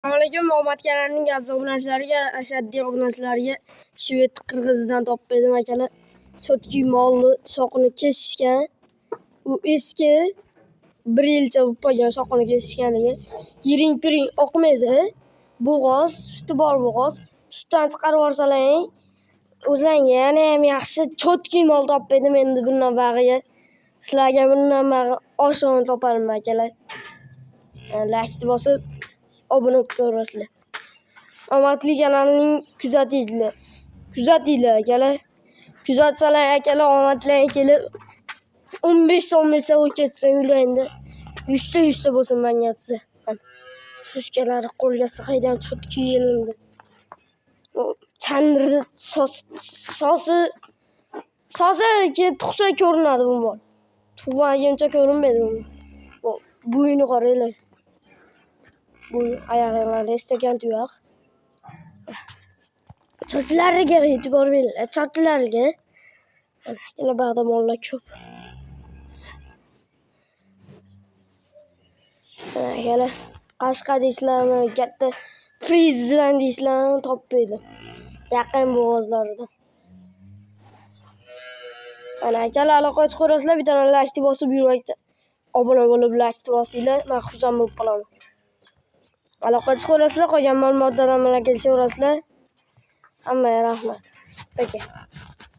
Assalomu Muhammad kanalining aziz obunachilariga, ashaddiy obunachilariga shved qirg'izdan topib berdim akalar. Chotki molni shoxini kesishgan. U eski 1 yilcha bo'lib qolgan shoxini kesishganligi. Yiring-piring oqmaydi. Bo'g'oz, suti bor bo'g'oz. Sutdan chiqarib yuborsalang, o'zlariga yana ham yaxshi chotki mol topib berdim. Endi bundan bag'iga sizlarga bundan bag'i oshig'ini toparim akalar. Like bosib obuna bo'lib ko'rasizlar. Omadli kanalining kuzatinglar akalar. Kuzatsalar akalar omadlaring kelib 15 so'm bo'lib ketsa uylarida 100 ta bo'lsin menga atsa. Sushkalari qo'lga sig'aydan chotki yelindi. Chandri sosi tug'sa ko'rinadi bu mol. Tug'maguncha ko'rinmaydi bu. Bo'yni qaranglar. Bu oyoqlari istagan tuyoq. Chotlariga e'tibor beringlar. Chotlariga. Yana bag'da mollar ko'p. Yana Qashqa deysizlarmi, katta Frizdan deysizlarmi topib berdim. Yaqin bo'g'ozlarida. Ana akalar aloqa chiqarasizlar, bitta like bosib yuribdi. Obuna bo'lib like bosinglar, men xursand bo'lib qolaman. Aloqa chiqarasizlar, qolgan ma'lumotlardan bilan kelishaverasizlar. Hammaga rahmat. Peki.